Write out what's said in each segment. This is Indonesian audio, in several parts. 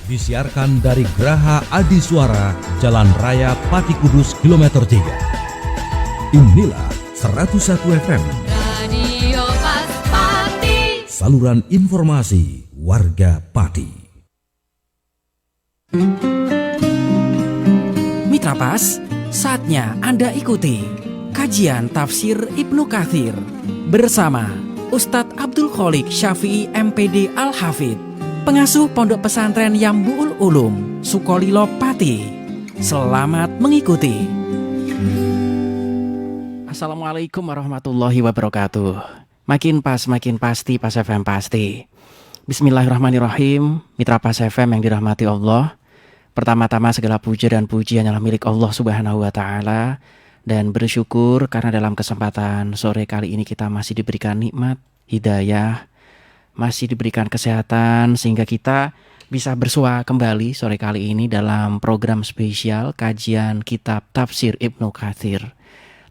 Disiarkan dari Geraha Adi Suara, Jalan Raya Pati Kudus, kilometer 3. Inilah 101 FM. Radio Pati. Saluran informasi warga Pati. Mitra Pas, saatnya Anda ikuti kajian tafsir Ibnu Katsir bersama Ustadz Abdul Kholiq Syafi'i MPD Al-Hafidh, pengasuh Pondok Pesantren Yambul Ulum, Sukolilo Pati. Selamat mengikuti. Assalamualaikum warahmatullahi wabarakatuh. Makin pas, makin pasti, Pas FM pasti. Bismillahirrahmanirrahim. Mitra Pas FM yang dirahmati Allah, pertama-tama segala puja dan pujian adalah milik Allah Subhanahu wa Ta'ala. Dan bersyukur karena dalam kesempatan sore kali ini kita masih diberikan nikmat, hidayah, masih diberikan kesehatan, sehingga kita bisa bersua kembali sore kali ini dalam program spesial kajian kitab tafsir Ibnu Katsir.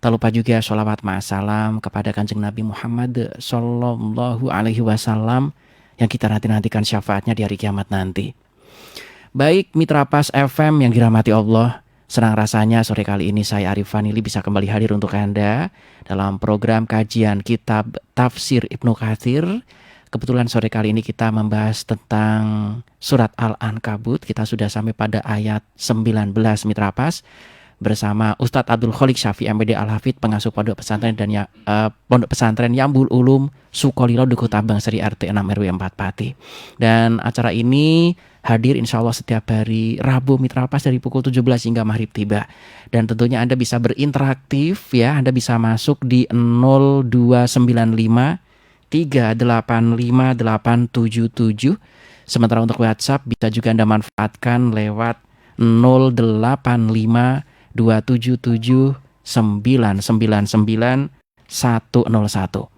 Tak lupa juga sholawat ma'asalam kepada Kanjeng Nabi Muhammad Sallallahu Alaihi Wasallam yang kita nantikan syafaatnya di hari kiamat nanti. Baik Mitra Pas FM yang dirahmati Allah, senang rasanya sore kali ini saya Arif Vanili bisa kembali hadir untuk Anda dalam program kajian kitab tafsir Ibnu Katsir. Kebetulan sore kali ini kita membahas tentang surat Al-Ankabut. Kita sudah sampai pada ayat 19 Mitra Pas bersama Ustadz Abdul Kholiq Syafi'i MPD Al-Hafidh, pengasuh Pondok Pesantren dan Pondok Pesantren Yambul Ulum, Sukolilo, Dukuh Tambang Sari, RT 6 RW 4 Pati. Dan acara ini hadir insya Allah setiap hari Rabu Mitra Pas dari pukul 17 hingga maghrib tiba. Dan tentunya Anda bisa berinteraktif ya, Anda bisa masuk di 0295 3858877. Sementara untuk WhatsApp bisa juga Anda manfaatkan lewat 085277999101.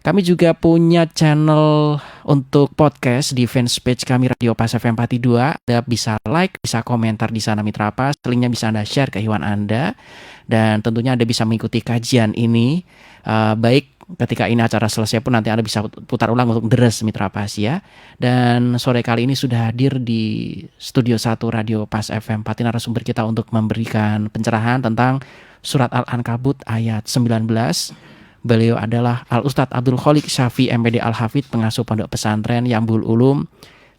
Kami juga punya channel untuk podcast di fanpage kami Radio Pas FM Pati 2. Anda bisa like, bisa komentar di sana Mitra Pas. Linknya bisa Anda share ke hewan Anda. Dan tentunya Anda bisa mengikuti kajian ini baik ketika ini acara selesai pun nanti Anda bisa putar ulang untuk deres Mitra Pas ya. Dan sore kali ini sudah hadir di Studio 1 Radio Pas FM Pati narasumber kita untuk memberikan pencerahan tentang surat Al-Ankabut ayat 19. Beliau adalah Al-Ustadz Abdul Kholiq Syafi'i MPD Al-Hafidh, pengasuh Pondok Pesantren Yambul Ulum,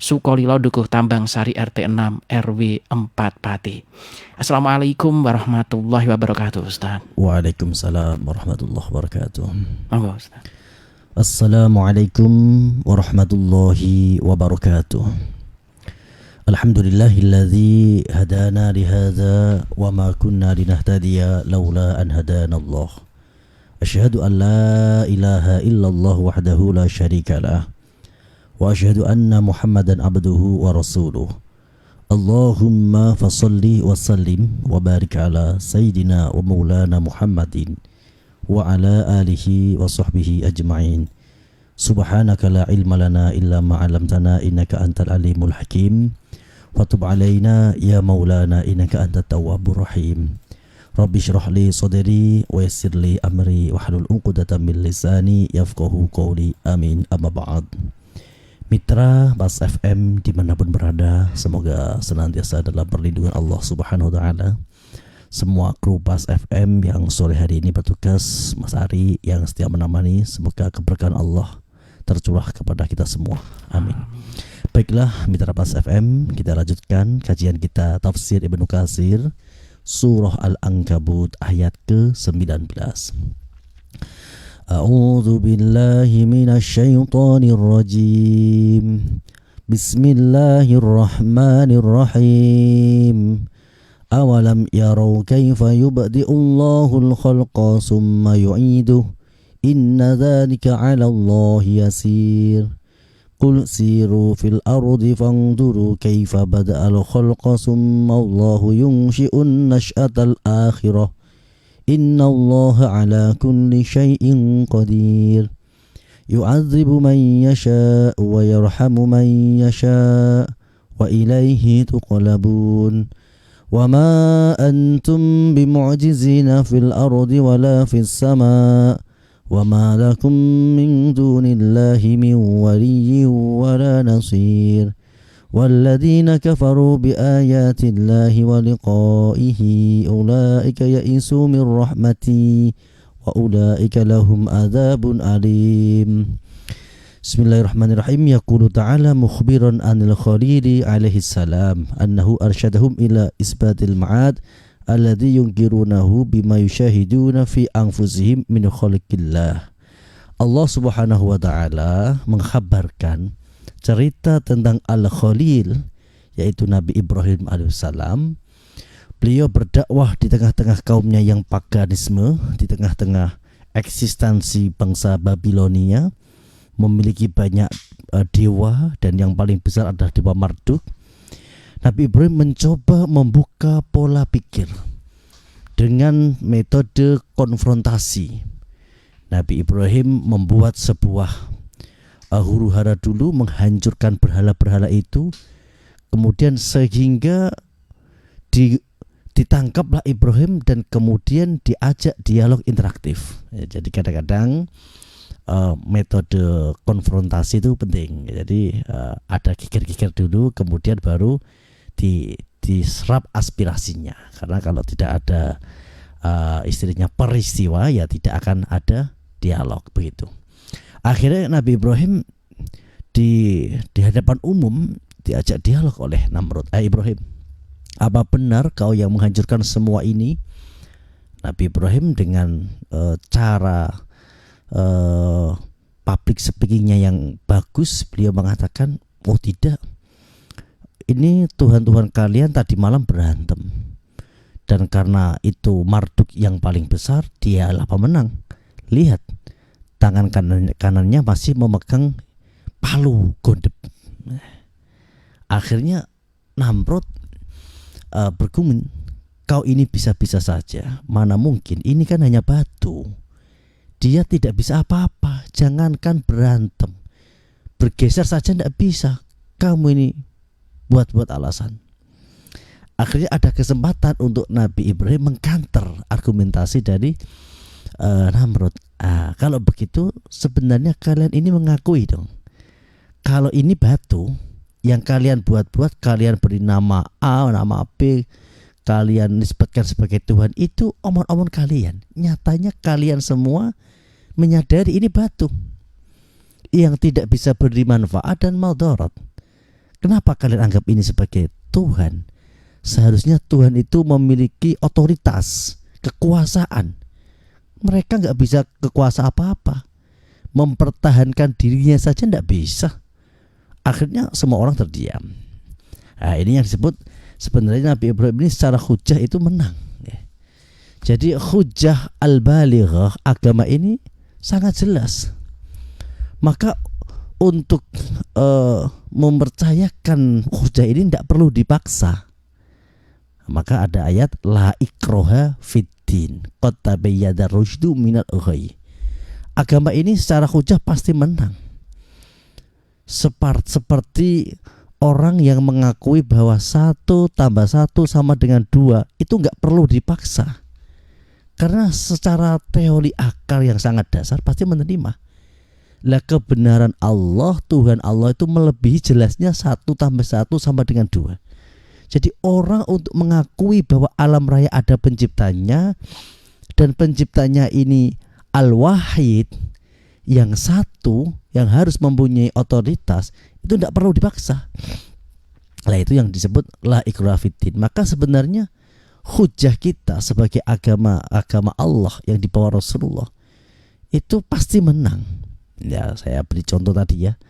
Sukolilo, Dukuh Tambang Sari, RT 6 RW 4 Pati. Assalamualaikum warahmatullahi wabarakatuh Ustaz. Waalaikumsalam warahmatullahi wabarakatuh. Monggo Ustaz. Assalamualaikum warahmatullahi wabarakatuh. Alhamdulillahilladzi hadana lihadza wa ma kunna linahtadiya laula an hadana Allah. Asyhadu an la ilaha illallah wahdahu la syarika lah. Wa asyhadu anna Muhammadan abduhu wa rasuluh. Allahumma fasalli wa sallim wa barik ala sayyidina wa maulana Muhammadin wa ala alihi wa sahbihi ajma'in. Subhanaka la ilma lana illa ma 'allamtana innaka antal alimul hakim. Wa tub alaina ya maulana innaka antat tawwabur rahim. Rabbi syrah li sadri wa yassir li amri wahlul 'uqdatam min lisani yafqahu qawli. Amin. Amma ba'd. Mitra Pas FM dimanapun berada, semoga senantiasa dalam perlindungan Allah Subhanahu wa Ta'ala. Semua kru Pas FM yang sore hari ini bertugas, Mas Ari yang setia menemani, semoga keberkahan Allah tercurah kepada kita semua. Amin. Baiklah Mitra Pas FM, kita lanjutkan kajian kita tafsir Ibnu Katsir Surah Al-Ankabut ayat ke-19. A'udzu billahi minasy syaithanir rajim. Bismillahirrahmanirrahim. Awalam yarau kaifa yubdi'ullahul khalqa tsumma yu'iduhu. Inna dzalika 'ala Allahi yasir. Qul siru fil ardi fanzuru kaifa bada'al khalqa summa Allahu yunshi'un nash'atal akhirah. Inna Allaha ala kulli syai'in qadir. Yu'adzibu man yasha' wa yarhamu man yasha' wa ilaihi tuqlabun. Wa ma antum bimu'jizina fil ardi wala fis sama'. وما لكم من دون الله من ولي ولا نصير walladzina kafaru biayatillahi wa liqaihi ulaika ya'isu min rahmati wa ulaika lahum adzabun alim. Bismillahirrahmanirrahim. Yaqulu ta'ala mukhbiran anil khalili alaihi salam annahu arsyadahum ila isbatil ma'ad alladhi yunkirunahu bima yushahiduna fi anfusihim min khalqillah. Allah Subhanahu wa taala mengkhabarkan cerita tentang Al-Khalil, yaitu Nabi Ibrahim alaihissalam. Beliau berdakwah di tengah-tengah kaumnya yang paganisme, di tengah-tengah eksistensi bangsa Babilonia, memiliki banyak dewa dan yang paling besar adalah dewa Marduk. Nabi Ibrahim mencoba membuka pola pikir dengan metode konfrontasi. Nabi Ibrahim membuat sebuah huru-hara dulu, menghancurkan berhala-berhala itu, kemudian sehingga ditangkaplah Ibrahim dan kemudian diajak dialog interaktif. Jadi kadang-kadang metode konfrontasi itu penting. Jadi ada kikir-kikir dulu, kemudian baru diserap aspirasinya. Karena kalau tidak ada istilahnya peristiwa, ya tidak akan ada dialog begitu. Akhirnya Nabi Ibrahim di hadapan umum diajak dialog oleh Namrud. Ibrahim, apa benar kau yang menghancurkan semua ini? Nabi Ibrahim dengan cara public speakingnya yang bagus, beliau mengatakan, oh tidak, ini Tuhan-Tuhan kalian tadi malam berantem, dan karena itu Marduk yang paling besar, dialah pemenang. Lihat, tangan kanannya masih memegang palu gondep. Akhirnya Namrud bergumul, kau ini bisa-bisa saja, mana mungkin, ini kan hanya batu, dia tidak bisa apa-apa, jangankan berantem, bergeser saja tidak bisa, kamu ini buat-buat alasan. Akhirnya ada kesempatan untuk Nabi Ibrahim mengkanter argumentasi dari Namrud. Kalau begitu sebenarnya kalian ini mengakui dong, kalau ini batu yang kalian buat-buat, kalian beri nama A, nama B, kalian nisbatkan sebagai Tuhan, itu omong-omong kalian. Nyatanya kalian semua menyadari ini batu yang tidak bisa beri manfaat dan madarat. Kenapa kalian anggap ini sebagai Tuhan? Seharusnya Tuhan itu memiliki otoritas, kekuasaan. Mereka nggak bisa kekuasa apa-apa, mempertahankan dirinya saja nggak bisa. Akhirnya semua orang terdiam. Ini yang disebut sebenarnya Nabi Ibrahim ini secara hujah itu menang. Jadi hujah al-balighah, agama ini sangat jelas. Maka untuk mempercayakan hujah ini tidak perlu dipaksa. Maka ada ayat la ikroha fiddin qad tabayyana rusydu minal ghayy. Agama ini secara hujah pasti menang. Seperti orang yang mengakui bahwa 1 tambah 1 sama dengan 2, itu nggak perlu dipaksa. Karena secara teori akal yang sangat dasar pasti menerima. Lah kebenaran Allah, Tuhan Allah itu melebihi jelasnya 1 tambah 1 sama dengan 2. Jadi orang untuk mengakui bahwa alam raya ada penciptanya, dan penciptanya ini Al-Wahid, yang satu, yang harus mempunyai otoritas, itu tidak perlu dipaksa. Nah itu yang disebut la ikraha fiddin. Maka sebenarnya hujah kita sebagai agama Allah yang dibawa Rasulullah itu pasti menang. Ya, saya beri contoh tadi ya.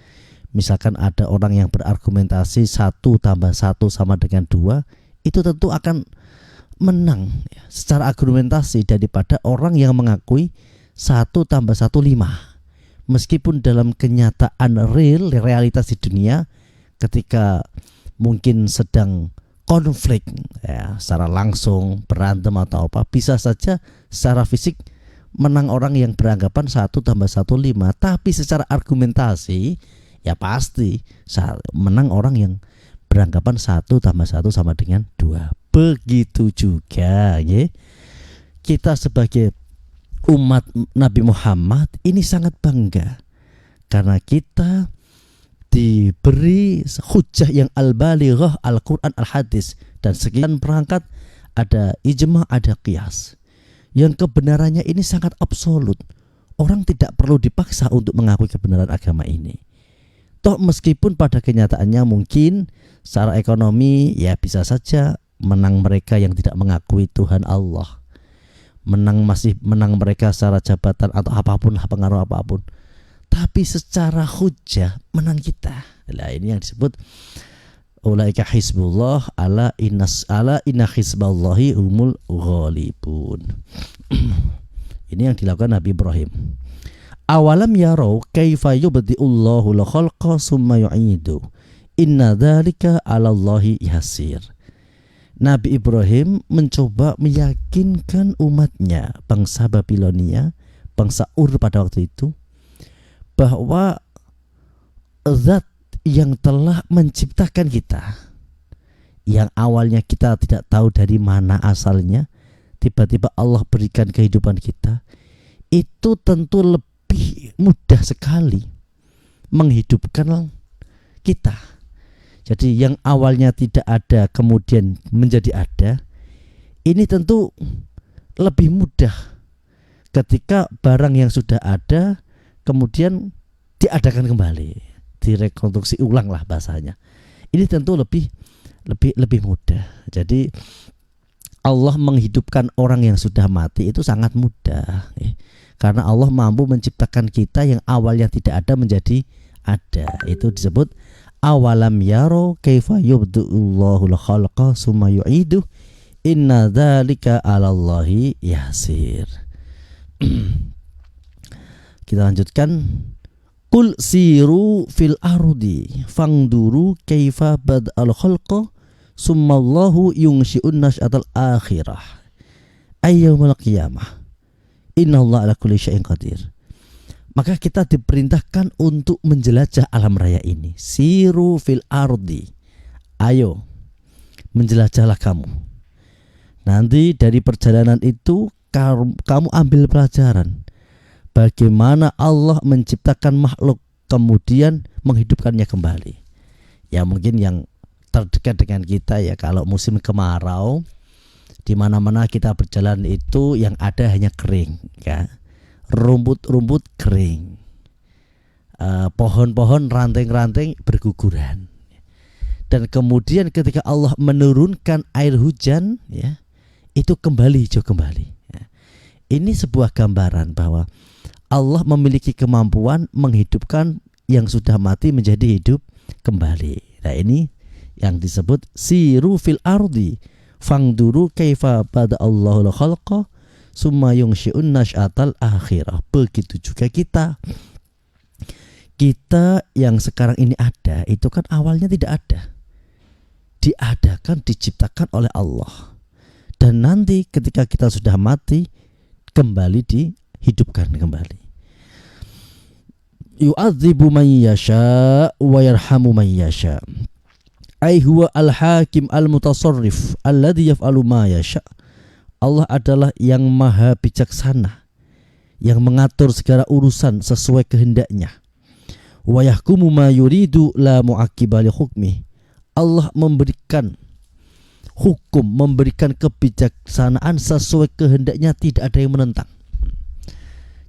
Misalkan ada orang yang berargumentasi 1 tambah 1 sama dengan 2, itu tentu akan menang ya, secara argumentasi daripada orang yang mengakui 1 tambah 1 5. Meskipun dalam kenyataan realitas di dunia, ketika mungkin sedang konflik ya, secara langsung berantem atau apa, bisa saja secara fisik menang orang yang beranggapan 1 tambah 1 5. Tapi secara argumentasi ya pasti menang orang yang beranggapan 1 tambah 1 sama dengan 2. Begitu juga ya, kita sebagai umat Nabi Muhammad ini sangat bangga karena kita diberi hujjah yang al-balighah, Al-Quran, Al-Hadis, dan sekian perangkat, ada ijma', ada qiyas, yang kebenarannya ini sangat absolut. Orang tidak perlu dipaksa untuk mengakui kebenaran agama ini. Toh meskipun pada kenyataannya mungkin secara ekonomi ya bisa saja menang mereka yang tidak mengakui Tuhan Allah, masih menang mereka secara jabatan atau apapun lah, pengaruh apapun. Tapi secara hujjah menang kita. Nah, ini yang disebut ulaika hizbullah ala inna hizballahi humul ghalibun. Ini yang dilakukan Nabi Ibrahim. Awalam yarau kaifa yubdi'ullahu al-khalqa summa yu'idu. Inna dzalika 'alallahi yasir. Nabi Ibrahim mencoba meyakinkan umatnya, bangsa Babilonia, bangsa Ur pada waktu itu, bahwa zat yang telah menciptakan kita, yang awalnya kita tidak tahu dari mana asalnya, tiba-tiba Allah berikan kehidupan kita, itu tentu lebih mudah sekali menghidupkan kita. Jadi yang awalnya tidak ada kemudian menjadi ada, ini tentu lebih mudah ketika barang yang sudah ada kemudian diadakan kembali, direkonstruksi ulang lah bahasanya. Ini tentu lebih mudah. Jadi Allah menghidupkan orang yang sudah mati itu sangat mudah, karena Allah mampu menciptakan kita yang awalnya tidak ada menjadi ada. Itu disebut awalam yaro kaifa yubdi'ullahu al-khalqa summa yu'idu inna dzalika 'alallahi yasir. Kita lanjutkan. Qul siru fil ardi fangduru kaifa bada'al khalqa summallahu yunshi'un nash'atal akhirah ayyamul qiyamah innallaha ala kulli syai'in qadir. Maka kita diperintahkan untuk menjelajah alam raya ini. Siru fil ardi, ayo menjelajahlah kamu. Nanti dari perjalanan itu kamu ambil pelajaran bagaimana Allah menciptakan makhluk kemudian menghidupkannya kembali. Ya mungkin yang terdekat dengan kita ya, kalau musim kemarau di mana-mana kita berjalan itu yang ada hanya kering, ya. Rumput-rumput kering, pohon-pohon ranting-ranting berguguran. Dan kemudian ketika Allah menurunkan air hujan, ya, itu kembali hijau kembali. Ya. Ini sebuah gambaran bahwa Allah memiliki kemampuan menghidupkan yang sudah mati menjadi hidup kembali. Nah ini yang disebut siru fil ardi fangduru kaifa bada'allahu al-khalqa summa yunshi'un nash'atal akhirah. Begitu juga kita yang sekarang ini ada, itu kan awalnya tidak ada, diadakan, diciptakan oleh Allah, dan nanti ketika kita sudah mati kembali dihidupkan kembali. Yu'adzibu man yasha wa yarhamu man yasha. Ai huwa al-hakim al-mutasarrif alladhi yaf'alu ma yasha. Allah adalah yang maha bijaksana, yang mengatur segala urusan sesuai kehendaknya. Wa yahkumu ma yuridu la mu'aqqiba li hukmi. Allah memberikan hukum, memberikan kebijaksanaan sesuai kehendaknya, tidak ada yang menentang.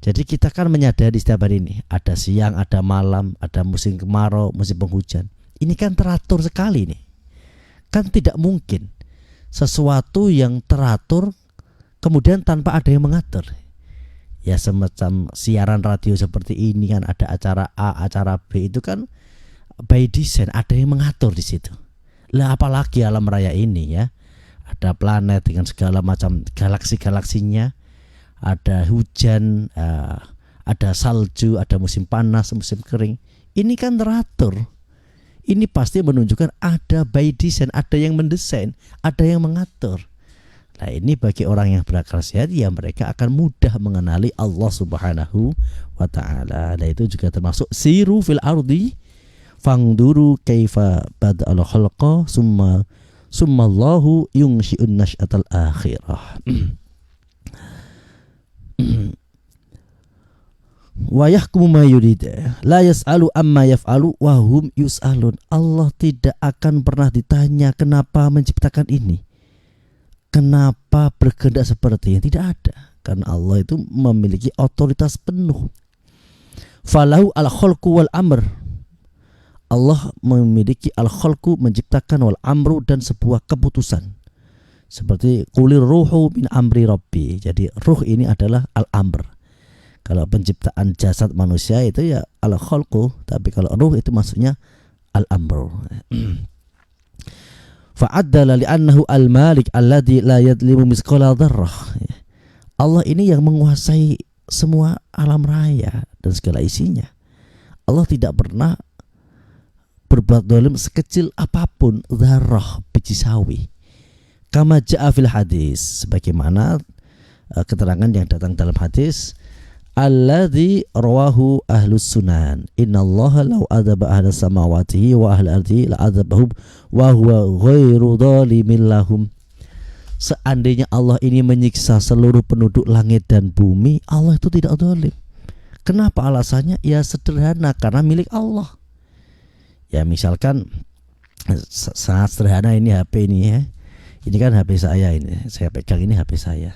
Jadi kita kan menyadari setiap hari ini ada siang, ada malam, ada musim kemarau, musim penghujan. Ini kan teratur sekali nih. Kan tidak mungkin sesuatu yang teratur kemudian tanpa ada yang mengatur. Ya semacam siaran radio seperti ini kan ada acara A, acara B, itu kan by design, ada yang mengatur di situ. Lah apalagi alam raya ini ya. Ada planet dengan segala macam galaksi-galaksinya. Ada hujan, ada salju, ada musim panas, musim kering. Ini kan teratur. Ini pasti menunjukkan ada by design, ada yang mendesain, ada yang mengatur. Nah ini bagi orang yang berakal sehat, ya mereka akan mudah mengenali Allah Subhanahu wa ta'ala. Nah itu juga termasuk siru fil ardi fangduru kaifa bada'al khalqa summallahu yunshi'un nash'atal akhirah. Wa yahkumu ma yurid. La yas'alu amma yaf'alu wa hum yus'alun. Allah tidak akan pernah ditanya kenapa menciptakan ini, kenapa berkehendak seperti ini, tidak ada. Karena Allah itu memiliki otoritas penuh. Falahu al-khalqu wal amr. Allah memiliki al-khalqu, menciptakan, wal amru, dan sebuah keputusan. Seperti qulir ruhu min amri rabbi. Jadi ruh ini adalah al-amr. Kalau penciptaan jasad manusia itu ya al-khalqu, tapi kalau ruh itu maksudnya al-amr. Fa'addala li'annahu al-malik alladhi la yadlimu misqala dzarrah. Allah ini yang menguasai semua alam raya dan segala isinya. Allah tidak pernah berbuat zalim sekecil apapun, dzarrah, biji sawi. Kama ja'a fil hadis, sebagaimana keterangan yang datang dalam hadis, alladzi rawahu ahlus sunan, innallaha law adzaba ahlas samawati wa ahlal ardi la adzabahum wa huwa ghairu dzalimin lahum. Seandainya Allah ini menyiksa seluruh penduduk langit dan bumi, Allah itu tidak zalim. Kenapa alasannya? Ya sederhana, karena milik Allah. Ya misalkan sangat sederhana, ini HP ini ya. Ini kan HP saya ini. Saya pegang ini HP saya.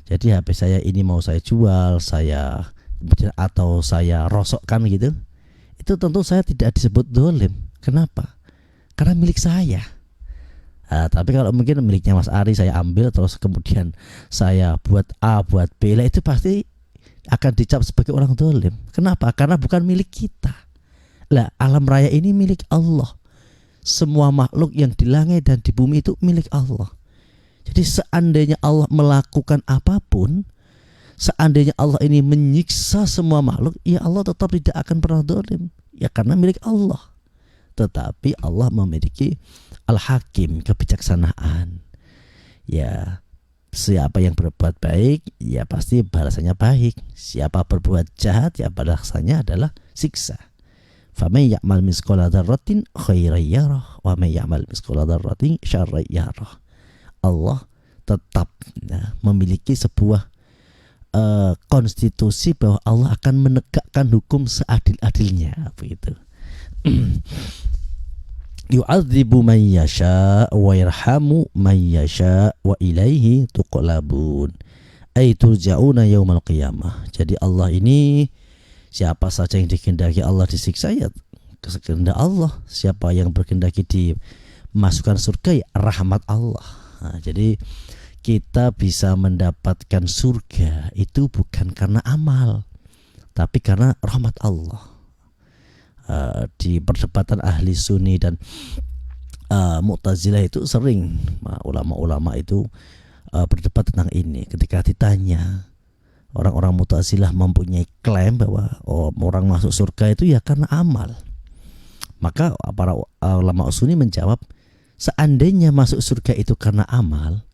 Jadi HP saya ini mau saya jual, atau saya rosokkan gitu, itu tentu saya tidak disebut zalim. Kenapa? Karena milik saya. Tapi kalau mungkin miliknya Mas Ari saya ambil terus kemudian saya buat A buat B, lah itu pasti akan dicap sebagai orang zalim. Kenapa? Karena bukan milik kita. Lah alam raya ini milik Allah. Semua makhluk yang di langit dan di bumi itu milik Allah. Jadi seandainya Allah melakukan apapun, seandainya Allah ini menyiksa semua makhluk, ya Allah tetap tidak akan pernah zalim. Ya karena milik Allah. Tetapi Allah memiliki Al-Hakim, kebijaksanaan. Ya, siapa yang berbuat baik, ya pasti balasannya baik. Siapa berbuat jahat, ya balasannya adalah siksa. Faman ya'mal misqala dzarratin khairan yarah wa man ya'mal misqala dzarratin syarran yarah. Allah tetap memiliki sebuah konstitusi bahwa Allah akan menegakkan hukum seadil-adilnya, begitu. Yu'adzibu man yasha wa yarhamu man yasha wa ilaihi tuqlabun ay turja'una yaumal qiyamah. Jadi Allah ini, siapa saja yang dikehendaki Allah disiksa ya kehendak Allah. Siapa yang berkehendaki dimasukkan surga ya rahmat Allah. Nah, jadi kita bisa mendapatkan surga itu bukan karena amal, tapi karena rahmat Allah. Di perdebatan ahli sunni dan Mu'tazilah itu sering ulama-ulama itu berdebat tentang ini. Ketika ditanya, orang-orang Mu'tazilah mempunyai klaim bahwa orang masuk surga itu ya karena amal. Maka para ulama sunni menjawab, seandainya masuk surga itu karena amal,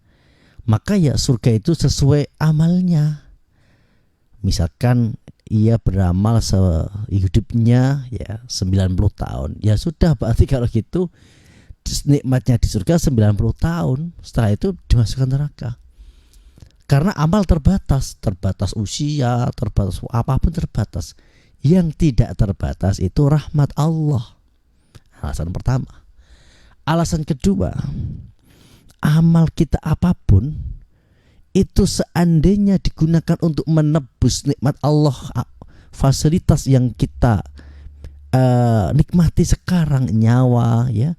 maka ya surga itu sesuai amalnya. Misalkan ia beramal sehidupnya ya 90 tahun. Ya sudah, berarti kalau gitu nikmatnya di surga 90 tahun. Setelah itu dimasukkan neraka. Karena amal terbatas usia, terbatas apapun terbatas. Yang tidak terbatas itu rahmat Allah. Alasan pertama. Alasan kedua, amal kita apapun itu seandainya digunakan untuk menebus nikmat Allah, fasilitas yang kita nikmati sekarang, nyawa ya,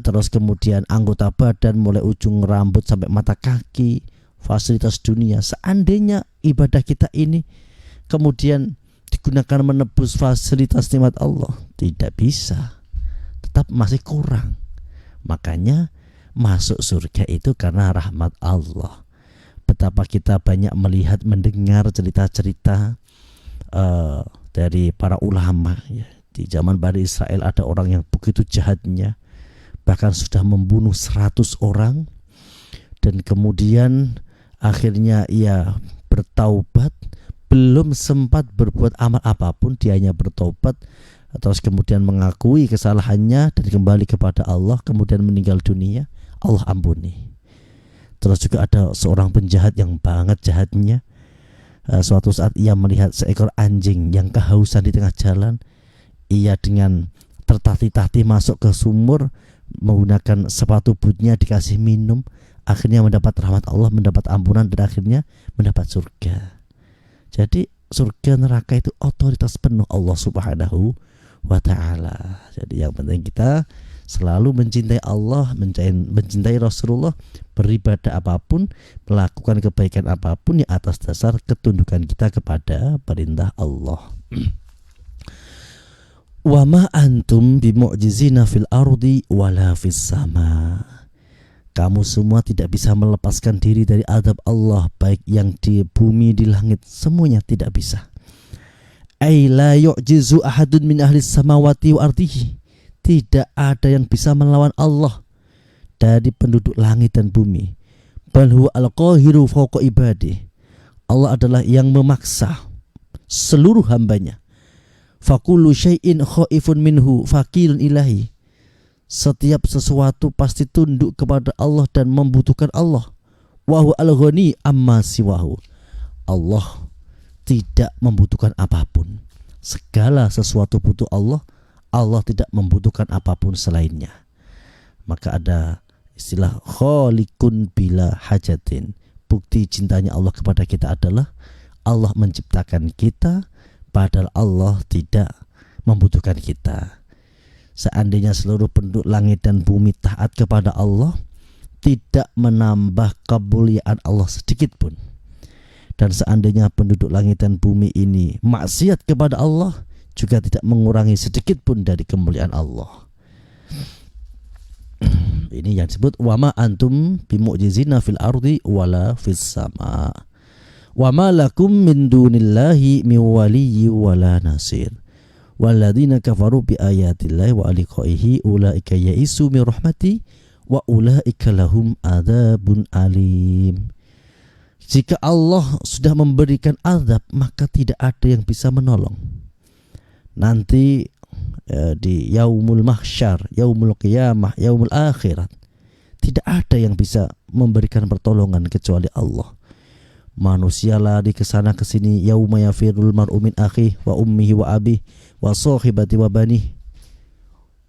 terus kemudian anggota badan mulai ujung rambut sampai mata kaki, fasilitas dunia, seandainya ibadah kita ini kemudian digunakan menebus fasilitas nikmat Allah, tidak bisa, tetap masih kurang. Makanya masuk surga itu karena rahmat Allah. Betapa kita banyak melihat, mendengar cerita-cerita dari para ulama ya. Di zaman Bani Israel ada orang yang begitu jahatnya, bahkan sudah membunuh 100 orang, dan kemudian akhirnya ia bertaubat, belum sempat berbuat amal apapun, dia hanya bertobat, terus kemudian mengakui kesalahannya dan kembali kepada Allah, kemudian meninggal dunia, Allah ampuni. Terus juga ada seorang penjahat yang banget jahatnya, Suatu saat ia melihat seekor anjing yang kehausan di tengah jalan. Ia dengan tertatih-tatih masuk ke sumur, menggunakan sepatu bootnya, dikasih minum, akhirnya mendapat rahmat Allah, mendapat ampunan, dan akhirnya mendapat surga. Jadi surga neraka itu otoritas penuh Allah Subhanahu wa ta'ala. Jadi yang penting kita selalu mencintai Allah, mencintai Rasulullah, beribadah apapun, melakukan kebaikan apapun ya atas dasar ketundukan kita kepada perintah Allah. Wa ma antum bimu'jizina fil ardi wala fis sama. Kamu semua tidak bisa melepaskan diri dari azab Allah, baik yang di bumi, di langit, semuanya tidak bisa. Ay la yu'jizu ahadun min ahli samawati wa ardihi. Tidak ada yang bisa melawan Allah dari penduduk langit dan bumi. Bal huwa al-qahiru fawqa ibadih. Allah adalah yang memaksa seluruh hambanya. Fakullu syai'in khaifun minhu fakirun ilahi. Setiap sesuatu pasti tunduk kepada Allah dan membutuhkan Allah. Wa huwa al-ghani amma siwahu. Allah tidak membutuhkan apapun. Segala sesuatu butuh Allah. Allah tidak membutuhkan apapun selainnya. Maka ada istilah khaliqun bila hajatin. Bukti cintanya Allah kepada kita adalah Allah menciptakan kita, padahal Allah tidak membutuhkan kita. Seandainya seluruh penduduk langit dan bumi taat kepada Allah, tidak menambah kemuliaan Allah sedikit pun. Dan seandainya penduduk langit dan bumi ini maksiat kepada Allah, juga tidak mengurangi sedikit pun dari kemuliaan Allah. Ini yang disebut wama antum bimu'jizina fil ardi wala fis sama. Wama lakum min dunillahi min waliyyi wala nasir. Walladzina kafaru bi ayatillahi wa liqaihi ulaika ya'isu min rahmati wa ulaika lahum adzabun alim. Jika Allah sudah memberikan azab, maka tidak ada yang bisa menolong. Nanti di yaumul mahsyar, yaumul qiyamah, yaumul akhirat, tidak ada yang bisa memberikan pertolongan kecuali Allah. Manusia lari ke sana ke sini, yauma yafirul mar'u min akhihi wa ummihi wa abihi wa sahibati wa banihi.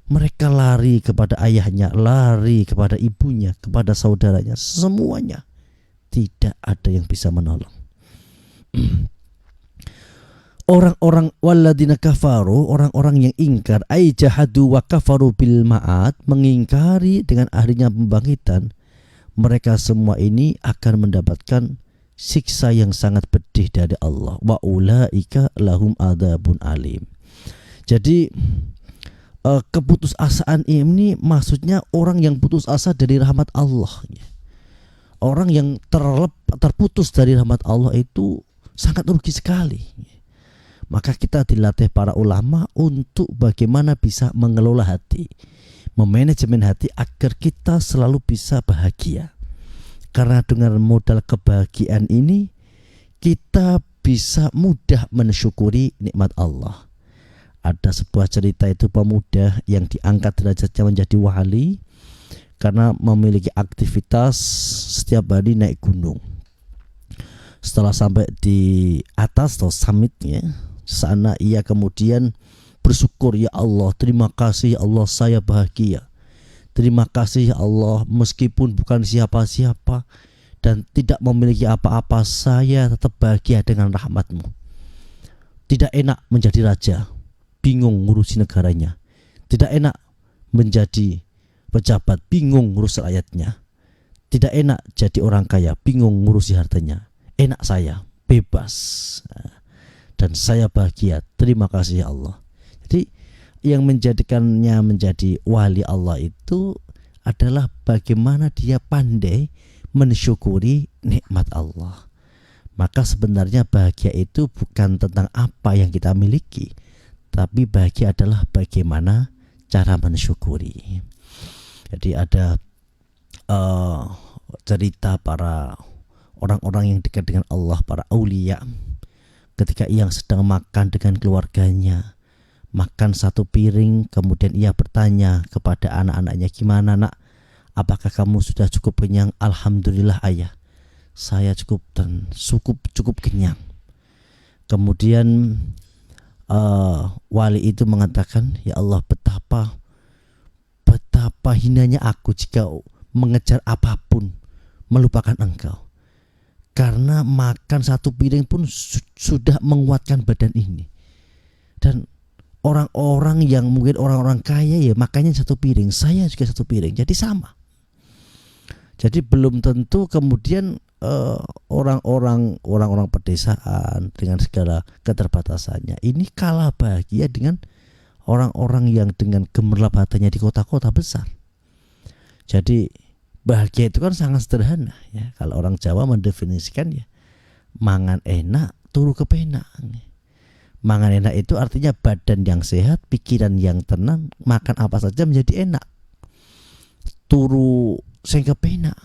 Mereka lari kepada ayahnya, lari kepada ibunya, kepada saudaranya, semuanya. Tidak ada yang bisa menolong. Orang-orang walladzina kafaru, orang-orang yang ingkar, ay jahadu wa kafaru bil ma'ad, mengingkari dengan akhirnya pembangkitan, mereka semua ini akan mendapatkan siksa yang sangat pedih dari Allah. Wa ulaika lahum adzabun alim. Jadi keputusasaan ini maksudnya orang yang putus asa dari rahmat Allah. Orang yang terputus dari rahmat Allah itu sangat rugi sekali. Maka kita dilatih para ulama untuk bagaimana bisa mengelola hati, memanajemen hati agar kita selalu bisa bahagia. Karena dengan modal kebahagiaan ini kita bisa mudah mensyukuri nikmat Allah. Ada sebuah cerita itu pemuda yang diangkat derajatnya menjadi wali karena memiliki aktivitas setiap hari naik gunung. Setelah sampai di atas atau summitnya, sana ia kemudian bersyukur, ya Allah, terima kasih ya Allah, saya bahagia. Terima kasih ya Allah, meskipun bukan siapa-siapa dan tidak memiliki apa-apa, saya tetap bahagia dengan rahmat-Mu. Tidak enak menjadi raja, bingung ngurusi negaranya. Tidak enak menjadi pejabat, bingung ngurus rakyatnya. Tidak enak jadi orang kaya, bingung ngurusi hartanya. Enak saya, bebas. Dan saya bahagia, terima kasih ya Allah. Jadi yang menjadikannya menjadi wali Allah itu adalah bagaimana dia pandai mensyukuri nikmat Allah. Maka sebenarnya bahagia itu bukan tentang apa yang kita miliki, tapi bahagia adalah bagaimana cara mensyukuri. Jadi ada cerita para orang-orang yang dekat dengan Allah, para aulia, ketika ia sedang makan dengan keluarganya, makan satu piring, kemudian ia bertanya kepada anak-anaknya, gimana nak, apakah kamu sudah cukup kenyang? Alhamdulillah ayah, saya cukup dan cukup kenyang. Kemudian wali itu mengatakan, ya Allah, betapa hinanya aku jika mengejar apapun melupakan Engkau. Karena makan satu piring pun sudah menguatkan badan ini. Dan orang-orang yang mungkin orang-orang kaya ya makannya satu piring, saya juga satu piring, jadi sama. Jadi belum tentu kemudian orang-orang pedesaan dengan segala keterbatasannya ini kalah bahagia dengan orang-orang yang dengan gemerlap hatinya di kota-kota besar. Jadi bahagia itu kan sangat sederhana ya. Kalau orang Jawa mendefinisikan ya, mangan enak turu kepenak. Mangan enak itu artinya badan yang sehat, pikiran yang tenang, makan apa saja menjadi enak. Turu sing kepenak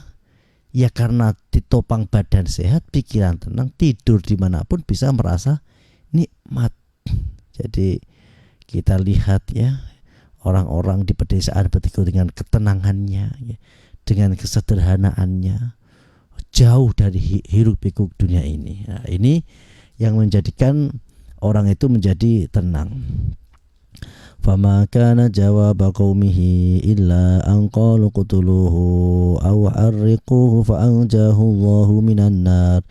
ya karena ditopang badan sehat, pikiran tenang, tidur dimanapun bisa merasa nikmat. Jadi kita lihat ya, orang-orang di pedesaan betul dengan ketenangannya ya, dengan kesederhanaannya, jauh dari hiruk pikuk dunia ini. Nah, ini yang menjadikan orang itu menjadi tenang. Fama kana jawaba qaumihi illa an qalu qutuluhu aw harriquhu fa anjahu Allahu minan nar.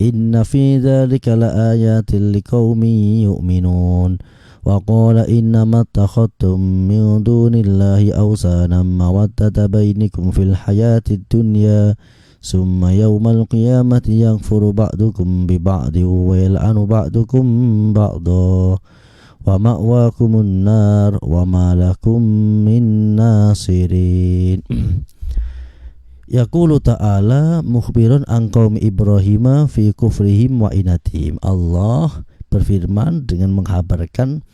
Inna fi dzalika laayatin liqaumin yu'minun. Wa qala innama takhadtum min dunillahi awsanan mawaddata bainakum fil hayatid dunya summa yawmal qiyamati yaghfuru ba'dukum bi ba'di wa yal'anu ba'dukum ba'da wa ma'wakumun nar wa ma lakum min nasirin. Yaqulu ta'ala mukhbirun an qaumi Ibrahim fi kufrihim wa inatihim. Allah berfirman dengan menghabarkan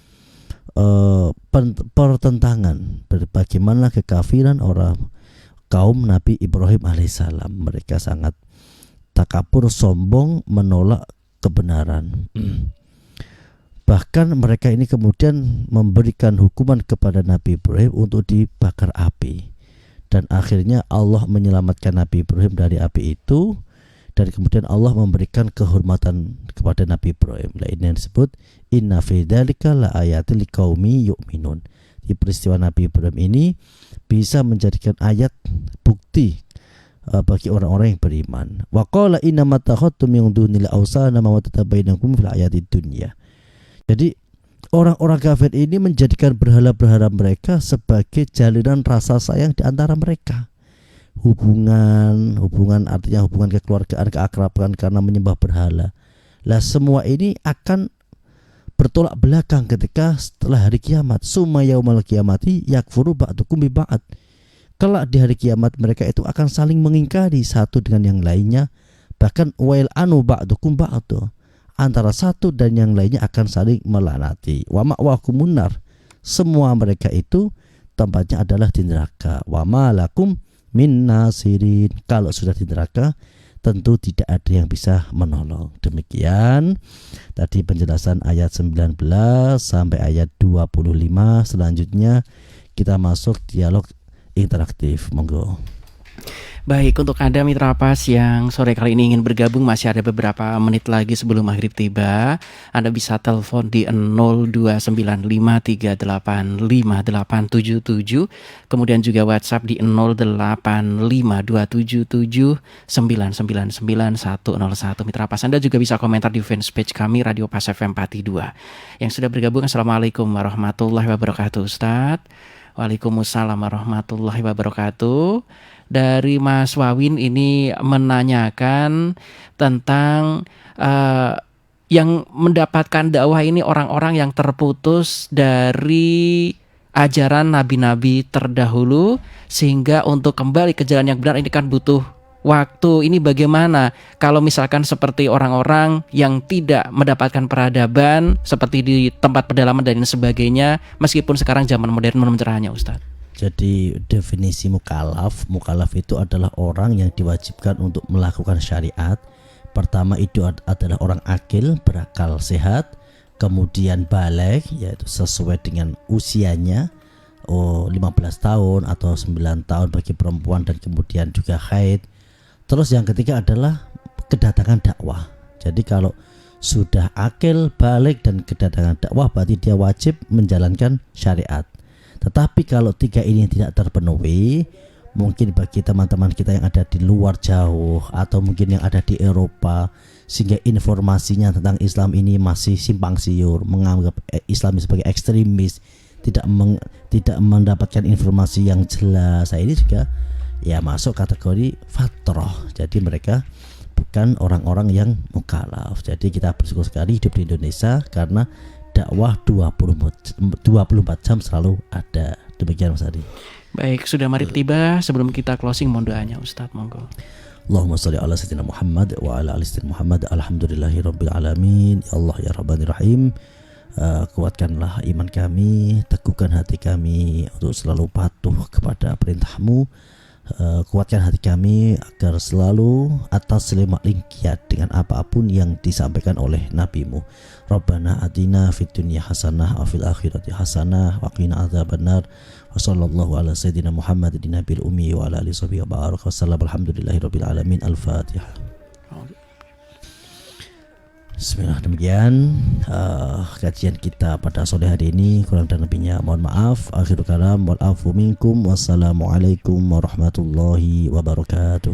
pertentangan bagaimana kekafiran orang kaum Nabi Ibrahim alaihissalam. Mereka sangat takabur, sombong, menolak kebenaran. Bahkan mereka ini kemudian memberikan hukuman kepada Nabi Ibrahim untuk dibakar api. Dan akhirnya Allah menyelamatkan Nabi Ibrahim dari api itu. Dan kemudian Allah memberikan kehormatan kepada Nabi Ibrahim. Nah, ini yang disebut inna fi dzalika la ayatil liqaumi yu'minun. Di peristiwa Nabi Ibrahim ini bisa menjadikan ayat bukti bagi orang-orang yang beriman. Wa qala inna ma takhadtum min dunil awsana ma tatabainakum fil ayatid dunya. Jadi orang-orang kafir ini menjadikan berhala-berhala mereka sebagai jalinan rasa sayang di antara mereka. Hubungan artinya hubungan kekeluargaan, keakraban karena menyembah berhala. Lah semua ini akan bertolak belakang ketika setelah hari kiamat. Summa yaumal qiyamati yakfuru ba'dukum bi ba'd. Kelak di hari kiamat mereka itu akan saling mengingkari satu dengan yang lainnya, bahkan wail anu ba'dukum ba'd. Antara satu dan yang lainnya akan saling melaknati. Wa ma'wakumun nar. Semua mereka itu tempatnya adalah di neraka. Wa ma lakum min nasirin. Kalau sudah di neraka tentu tidak ada yang bisa menolong. Demikian tadi penjelasan ayat 19 sampai ayat 25. Selanjutnya kita masuk dialog interaktif. Monggo. Baik, untuk Anda Mitra Pas yang sore kali ini ingin bergabung, masih ada beberapa menit lagi sebelum maghrib tiba. Anda bisa telepon di 0295385877, kemudian juga WhatsApp di 085277999101. Mitra Pas, Anda juga bisa komentar di fanpage kami Radio Pas FM Pati 2. Yang sudah bergabung, Assalamualaikum warahmatullahi wabarakatuh, Ustadz. Waalaikumsalam warahmatullahi wabarakatuh. Dari Mas Wawin ini menanyakan tentang yang mendapatkan dakwah ini orang-orang yang terputus dari ajaran nabi-nabi terdahulu, sehingga untuk kembali ke jalan yang benar ini kan butuh waktu. Ini bagaimana kalau misalkan seperti orang-orang yang tidak mendapatkan peradaban seperti di tempat pedalaman dan sebagainya, meskipun sekarang zaman modern mencerahnya, Ustadz? Jadi definisi mukallaf itu adalah orang yang diwajibkan untuk melakukan syariat. Pertama itu adalah orang akil, berakal sehat, kemudian baligh, yaitu sesuai dengan usianya, 15 tahun atau 9 tahun bagi perempuan, dan kemudian juga haid. Terus yang ketiga adalah kedatangan dakwah. Jadi kalau sudah akil, balik dan kedatangan dakwah, berarti dia wajib menjalankan syariat. Tetapi kalau 3 ini tidak terpenuhi, mungkin bagi teman-teman kita yang ada di luar jauh atau mungkin yang ada di Eropa, sehingga informasinya tentang Islam ini masih simpang siur, menganggap Islam sebagai ekstremis, tidak mendapatkan informasi yang jelas, ini juga ya masuk kategori fatrah. Jadi mereka bukan orang-orang yang mukallaf. Jadi kita bersyukur sekali hidup di Indonesia karena dakwah 24 jam selalu ada. Demikian Mas Adi. Baik, sudah maghrib tiba. Sebelum kita closing, mohon doanya Ustadz, monggo. Allahumma sholli ala sayyidina Muhammad wa ala ali sayyidina Muhammad. Alhamdulillahirabbil alamin. Ya Allah ya Rabbanir Rahim. Kuatkanlah iman kami, teguhkan hati kami untuk selalu patuh kepada perintah-Mu. Kuatkan hati kami agar selalu atas lima lingkiat dengan apapun yang disampaikan oleh Nabi-Mu. Rabbana atina fid dunya hasanah wa fil akhirati hasanah wa qina adzabannar. Wa sallallahu ala sayyidina Muhammadin nabiyil ummi wa ala alihi wa baraka wasallam. Alhamdulillahirabbil alamin. Al-Fatihah. Bismillah. Demikian kajian kita pada sore hari ini, kurang dan lebihnya mohon maaf. Akhirul kalam wal afu minkum. Wassalamualaikum warahmatullahi wabarakatuh.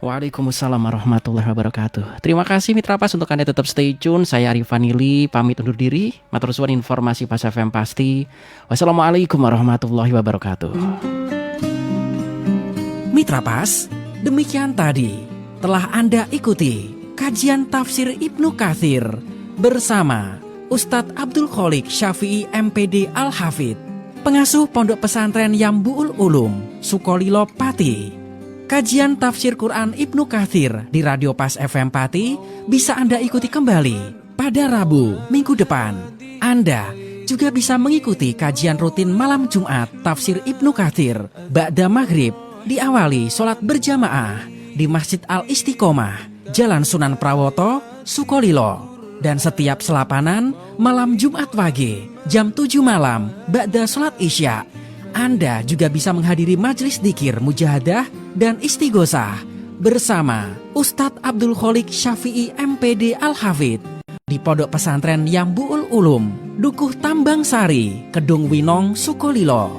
Waalaikumsalam warahmatullahi wabarakatuh. Terima kasih Mitra Pas untuk Anda tetap stay tune. Saya Arif Vanili pamit undur diri. Matur suwun informasi Pas FM pasti. Wassalamualaikum warahmatullahi wabarakatuh. Mitra Pas, demikian tadi telah Anda ikuti kajian tafsir Ibnu Katsir bersama Ustadz Abdul Kholik Syafi'i MPD Al-Hafidh, pengasuh Pondok Pesantren Yambu'ul Ulum, Sukolilo Pati. Kajian tafsir Quran Ibnu Katsir di Radio Pas FM Pati bisa Anda ikuti kembali pada Rabu minggu depan. Anda juga bisa mengikuti kajian rutin malam Jumat tafsir Ibnu Katsir ba'da maghrib, diawali sholat berjamaah di Masjid Al-Istiqomah, Jalan Sunan Prawoto, Sukolilo. Dan setiap selapanan malam Jumat Wage jam 7 malam ba'da sholat Isya. Anda juga bisa menghadiri majelis dzikir mujahadah dan istighosah bersama Ustadz Abdul Kholik Syafi'i MPD Al-Hafidh di Pondok Pesantren Yambu'ul Ulum, Dukuh Tambang Sari, Kedung Winong, Sukolilo.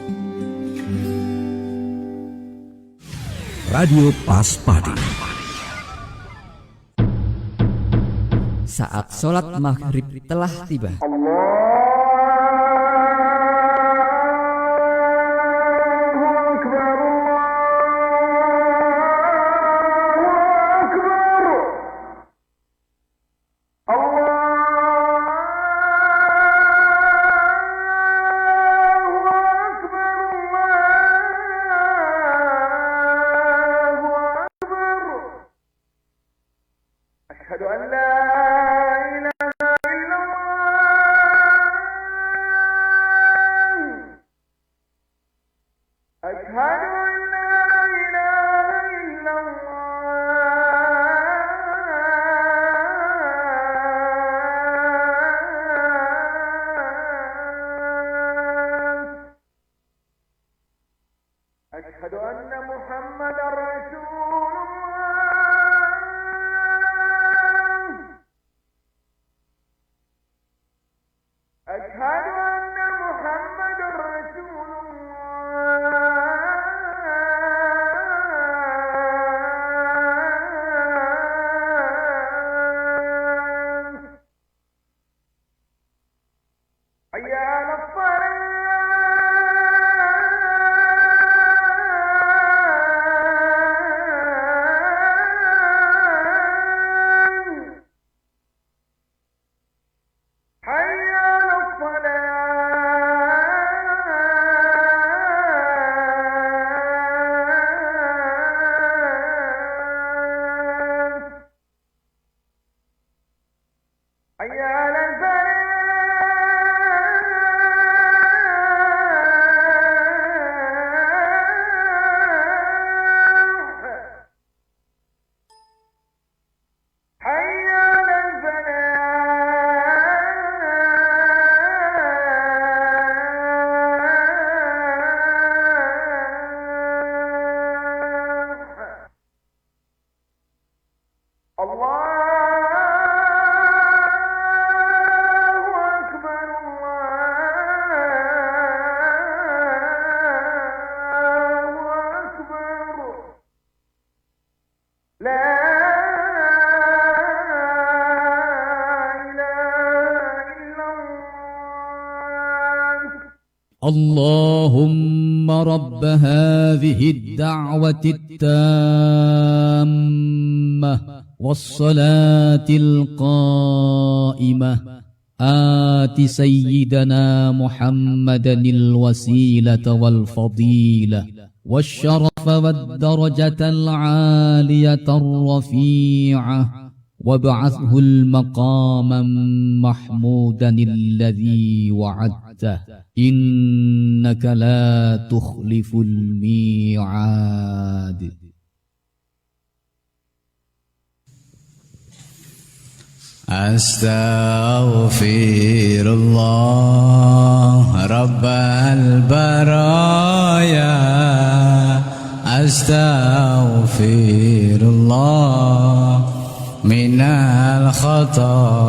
Radio Pas Padi. Saat sholat maghrib telah tiba. اللهم رب هذه الدعوة التامة والصلاة القائمة آت سيدنا محمدا الوسيلة والفضيلة والشرف والدرجة العالية الرفيعة وابعثه المقاما محمودا الذي وعدته إنك لا تخلف الميعاد. أستغفر الله رب البرايا أستغفر الله من الخطايا